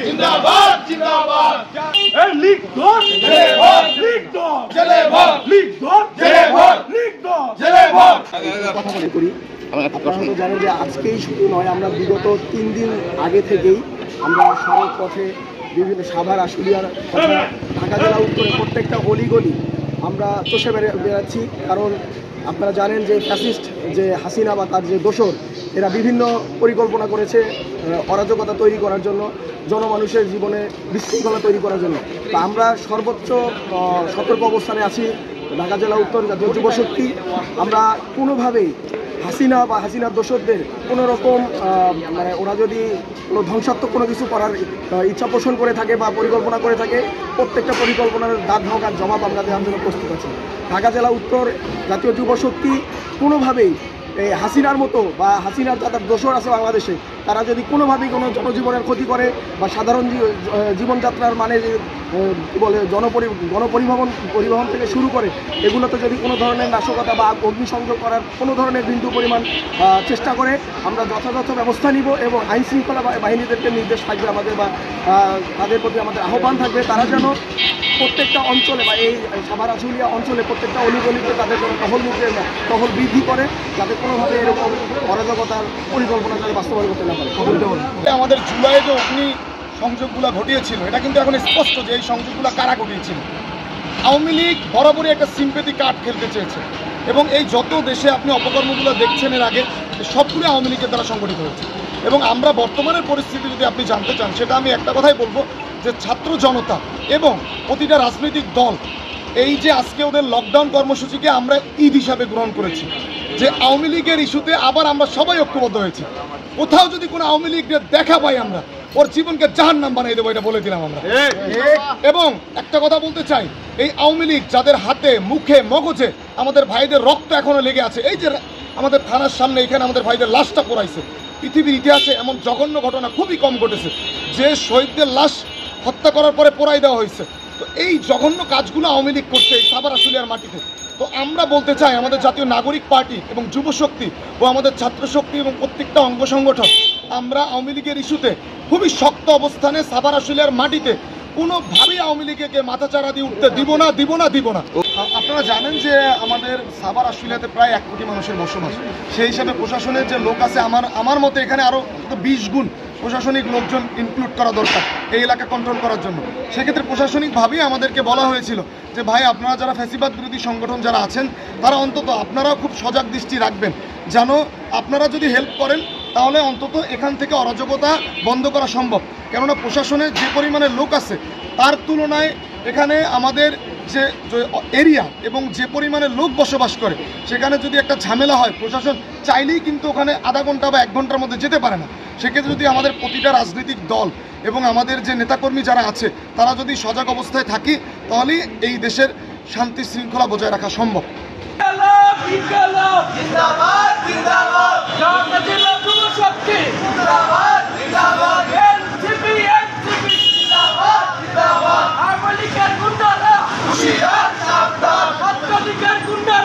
জিন্দাবাদ জিন্দাবাদ লীগ ধর জেলে ভর লীগ ধর জেলে ভর লীগ ধর জেলে ভর লীগ ধর জেলে ভর। কথা মনে করি আপনারা তো জানেন যে আজকেই শুধু নয়, আমরা বিগত 3 দিন আগে থেকেই আমরা সড়ক পথে বিভিন্ন সাভার আশুলিয়ার ঢাকা জেলা উত্তরে প্রত্যেকটা অলিগলি আমরা চষে বেড়াচ্ছি। কারণ আপনারা জানেন যে ফ্যাসিস্ট যে হাসিনা বা তার যে দোসর, এরা বিভিন্ন পরিকল্পনা করেছে অরাজকতা তৈরি করার জন্য, জনমানুষের জীবনে বিশৃঙ্খলা তৈরি করার জন্য। তো আমরা সর্বোচ্চ সতর্ক অবস্থানে আছি। ঢাকা জেলা উত্তর জাতীয় যুবশক্তি আমরা কোনোভাবেই হাসিনা বা হাসিনার দোসরদের কোনো রকম মানে ওরা যদি কোনো ধ্বংসাত্মক কোনো কিছু করার ইচ্ছা পোষণ করে থাকে বা পরিকল্পনা করে থাকে, প্রত্যেকটা পরিকল্পনার দাঁত ভাঙার জবাব আমরা দেওয়ার জন্য প্রস্তুত আছি। ঢাকা জেলা উত্তর জাতীয় যুবশক্তি কোনোভাবেই এই হাসিনার মতো বা হাসিনার যাদের দোসর আছে বাংলাদেশে, তারা যদি কোনোভাবেই কোনো জনজীবনের ক্ষতি করে বা সাধারণ জীবনযাত্রার মানে কী বলে গণপরিবহন থেকে শুরু করে এগুলোতে যদি কোনো ধরনের নাশকতা বা অগ্নিসংযোগ করার কোনো ধরনের বিন্দু পরিমাণ চেষ্টা করে, আমরা যথাযথ ব্যবস্থা নিব এবং আইন শৃঙ্খলা বাহিনীদেরকে নির্দেশ থাকবে আমাদের বা তাদের প্রতি আমাদের আহ্বান থাকবে, তারা যেন প্রত্যেকটা অঞ্চলে বা এই সাভার আশুলিয়া অঞ্চলে প্রত্যেকটা অলিগলিতে তাদের জন্য টহল বৃদ্ধি করে, যাতে কোনোভাবে এরকম অরাজকতার পরিকল্পনা যাতে বাস্তবায়ন করতে না পারে। আমাদের জুলাইয়ে যে অগ্নি সংযোগগুলো ঘটিয়েছিল, এটা কিন্তু এখন স্পষ্ট যে এই সংযোগগুলো কারা ঘটিয়েছিল। আওয়ামী লীগ বরাবরই একটা সিম্পেথি কার্ড খেলতে চেয়েছে এবং এই যত দেশে আপনি অপকর্মগুলো দেখছেন এর আগে, সবগুলো আওয়ামী লীগের দ্বারা সংগঠিত হয়েছে। এবং আমরা বর্তমানের পরিস্থিতি যদি আপনি জানতে চান, সেটা আমি একটা কথাই বলবো যে ছাত্র জনতা এবং প্রতিটা রাজনৈতিক দল এই যে আজকে ওদের লকডাউন কর্মসূচিকে আমরা ঈদ হিসাবে গ্রহণ করেছি, যে আওয়ামী লীগের ইস্যুতে আবার আমরা সবাই ঐক্যবদ্ধ হয়েছি। কোথাও যদি কোনো আওয়ামী লীগের দেখা পাই, আমরা ওর জীবনকে জাহান্নাম বানিয়ে দেবো, এটা বলে দিলাম আমরা। এবং একটা কথা বলতে চাই, এই আওয়ামী লীগ যাদের হাতে মুখে মগজে আমাদের ভাইদের রক্ত এখনো লেগে আছে, এই যে আমাদের থানার সামনে এখানে আমাদের ভাইদের লাশটা পোড়াইছে, পৃথিবীর ইতিহাসে এমন জঘন্য ঘটনা খুবই কম ঘটেছে যে শহীদদের লাশ হত্যা করার পরে পোড়াই দেওয়া হয়েছে। তো এই জঘন্য কাজগুলো আওয়ামী লীগ করছে এই সাভার আশুলিয়ার মাটিতে। তো আমরা বলতে চাই, আমাদের জাতীয় নাগরিক পার্টি এবং যুবশক্তি ও আমাদের ছাত্রশক্তি এবং প্রত্যেকটা অঙ্গ সংগঠন, আমরা আওয়ামী লীগের ইস্যুতে খুবই শক্ত অবস্থানে সাভার আশুলিয়ার মাটিতে কোনোভাবেই আওয়ামী লীগকে মাথাচাড়া দিয়ে উঠতে দিব না। আপনারা জানেন যে আমাদের সাভার আশুলিয়াতে প্রায় 1 কোটি মানুষের বসবাস। সেই হিসাবে প্রশাসনের যে লোক আছে, আমার মতে এখানে আরও 20 গুণ প্রশাসনিক লোকজন ইনক্লুড করা দরকার এই এলাকা কন্ট্রোল করার জন্য। সেক্ষেত্রে প্রশাসনিকভাবেই আমাদেরকে বলা হয়েছিল যে ভাই, আপনারা যারা ফ্যাসিবাদ বিরোধী সংগঠন যারা আছেন, তারা অন্তত আপনারাও খুব সজাগ দৃষ্টি রাখবেন, যেন আপনারা যদি হেল্প করেন তাহলে অন্তত এখান থেকে অরাজকতা বন্ধ করা সম্ভব। কেননা প্রশাসনের যে পরিমাণে লোক আছে তার তুলনায় এখানে আমাদের যে এরিয়া এবং যে পরিমাণে লোক বসবাস করে, সেখানে যদি একটা ঝামেলা হয়, প্রশাসন চাইলেই কিন্তু ওখানে আধা ঘন্টা বা 1 ঘন্টার মধ্যে যেতে পারে না। সেক্ষেত্রে যদি আমাদের প্রতিটা রাজনৈতিক দল এবং আমাদের যে নেতাকর্মী যারা আছে, তারা যদি সজাগ অবস্থায় থাকি, তাহলেই এই দেশের শান্তি শৃঙ্খলা বজায় রাখা সম্ভব। গুন্ডারা